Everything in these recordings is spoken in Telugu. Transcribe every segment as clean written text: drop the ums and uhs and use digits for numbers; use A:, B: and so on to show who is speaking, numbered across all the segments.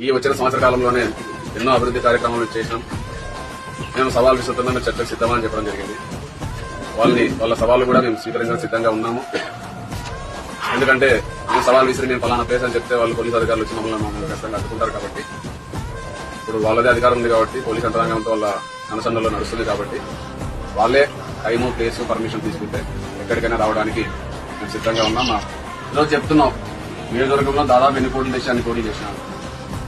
A: ఈ వచ్చిన సంవత్సర కాలంలోనే ఎన్నో అభివృద్ధి కార్యక్రమాలు చేశాం. మేము సవాల్ విసురుతున్నా మేము చర్చకు సిద్ధమని చెప్పడం జరిగింది. వాళ్ళ సవాళ్లు కూడా మేము స్వీకరించడానికి సిద్ధంగా ఉన్నాము. ఎందుకంటే మేము సవాల్ విసిరి మేము ఫలానా ప్లేస్ అని చెప్తే వాళ్ళు పోలీసు అధికారులు వచ్చి మమ్మల్ని ఖచ్చితంగా అడ్డుకుంటారు. కాబట్టి ఇప్పుడు వాళ్ళదే అధికారం ఉంది కాబట్టి పోలీస్ యంత్రాంగంతో వాళ్ళ అనుసంధానంలో నడుస్తుంది. కాబట్టి వాళ్ళే టైము ప్లేస్ పర్మిషన్ తీసుకుంటే ఎక్కడికైనా రావడానికి మేము సిద్ధంగా ఉన్నాం. ఈరోజు చెప్తున్నాం, నియోజకవర్గంలో దాదాపు ఎన్ని కోట్లు తెచ్చి అన్ని కోట్లు చేసినాను.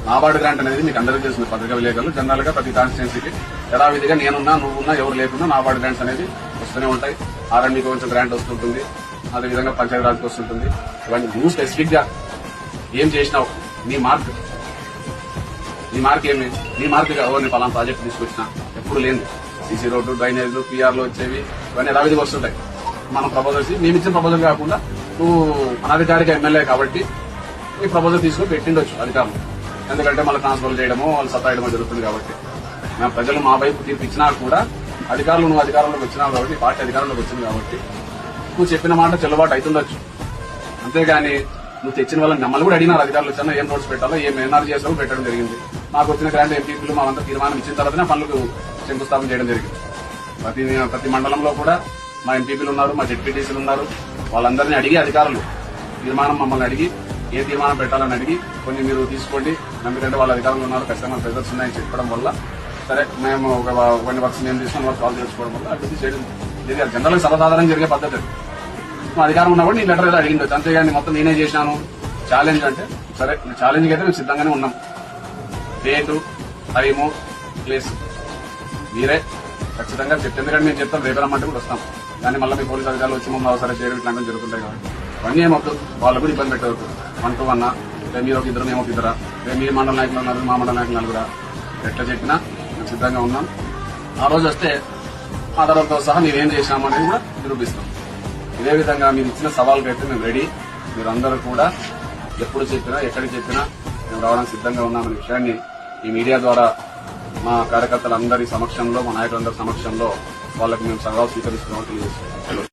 A: నాబార్డు గ్రాంట్ అనేది మీకు అందరికీ తెలిసింది. పత్రికా విలేకరులు జనరల్ గా ప్రతి కాన్స్టిట్యున్సీకి యథావిధిగా నేనున్నా నువ్వున్నా ఎవరు లేకున్నా నాబార్డు గ్రాంట్స్ అనేది వస్తూనే ఉంటాయి. ఆర్ఎండ్కి కొంచెం గ్రాంట్ వస్తుంటుంది, అదేవిధంగా పంచాయతీరాజ్కి వస్తుంటుంది. ఇవన్నీ నువ్వు స్పెసిఫిక్ గా ఏం చేసినావు, నీ మార్క్ ఏమి, నీ మార్క్ నేను పలానా ప్రాజెక్ట్ తీసుకొచ్చిన ఎప్పుడు లేదు. సీసీ రోడ్డు, డ్రైనేజ్లు, పీఆర్లు వచ్చేవి ఇవన్నీ యథావిధిగా వస్తుంటాయి. మనం ప్రపోజల్స్ మేము ఇచ్చిన ప్రపోజల్ కాకుండా నువ్వు అనధికారిక ఎమ్మెల్యే కాబట్టి ఈ ప్రపోజల్ తీసుకుని పెట్టిండొచ్చు అధికారులు. ఎందుకంటే మళ్ళీ ట్రాన్స్ఫర్ చేయడమో వాళ్ళు సతాయడమో జరుగుతుంది. కాబట్టి మేము ప్రజలు మా వైపు తీర్పు ఇచ్చినా కూడా నువ్వు అధికారంలోకి వచ్చినావు కాబట్టి పార్టీ అధికారంలోకి వచ్చింది కాబట్టి నువ్వు చెప్పిన మాట చెల్లుబాటు అవుతుండొచ్చు. అంతేగాని నువ్వు తెచ్చిన వాళ్ళని మమ్మల్ని కూడా అడిగినారు అధికారులు వచ్చాను ఏం రోడ్స్ పెట్టాలో ఏం ఎన్ఆర్ చేసావో పెట్టడం జరిగింది. మాకు వచ్చిన గ్రాంట్ ఎంపీలు మామంతా తీర్మానం ఇచ్చిన తర్వాతనే పనులకు శంకుస్థాపన చేయడం జరిగింది. ప్రతి మండలంలో కూడా మా ఎంపీపీలు ఉన్నారు, మా జెడ్పీటీసీలు ఉన్నారు. వాళ్ళందరినీ అడిగి అధికారులు తీర్మానం మమ్మల్ని అడిగి ఏ తీర్మానం పెట్టాలని అడిగి కొన్ని మీరు తీసుకోండి, ఎందుకంటే వాళ్ళ అధికారులు ఉన్నారు, ఖచ్చితంగా ప్రెజర్స్ ఉన్నాయని చెప్పడం వల్ల సరే మేము కొన్ని వర్క్స్ మేము తీసుకుని వాళ్ళు కాల్ చేసుకోవడం వల్ల అభివృద్ధి చేయడం జరిగింది. జనరల్ గా సర్వసాధారణంగా జరిగే పద్ధతి. మా అధికారం ఉన్నా కూడా నీ లెటర్ ఏదో అడిగిండొచ్చు, అంతేగాని మొత్తం నేనే చేసినాను ఛాలెంజ్ అంటే సరే ఛాలెంజ్కి అయితే మేము సిద్ధంగానే ఉన్నాం. డేటు, టైము, ప్లేస్ మీరే ఖచ్చితంగా చెప్తే, ఎందుకంటే మేము చెప్తాం రేపు రమ్మంటే కూడా వస్తాం. కానీ మళ్ళీ మీ పోలీసు అధికారులు వచ్చి మమ్మల్ని అవసరం చేయడం ఇట్లాంటివి జరుగుతుంటాయి. కాబట్టి ఇవన్నీ ఏమవుతుంది, వాళ్ళు కూడా ఇబ్బంది పెట్టవద్దు. 1 to 1 మీరు ఒక ఇద్దరు మేము ఒక ఇద్దరా, మీ మండల నాయకులు ఉన్నారు, మా మండల నాయకులు నలుగురా, ఎట్లా చెప్పినా మేము సిద్ధంగా ఉన్నాం. ఆ రోజు వస్తే ఆధారాలతో సహా మీరేం చేసినాము అనేది కూడా నిరూపిస్తాం. ఇదే విధంగా మీరు ఇచ్చిన సవాల్కి అయితే మేము రెడీ. మీరందరూ కూడా ఎప్పుడు చెప్పినా ఎక్కడికి చెప్పినా మేము రావడానికి సిద్ధంగా ఉన్నామనే విషయాన్ని ఈ మీడియా ద్వారా మా కార్యకర్తలందరి సమక్షంలో, మా నాయకులందరి సమక్షంలో వాళ్ళకి మేము సవాల్ స్వీకరిస్తున్నామని తెలియజేస్తున్నాం.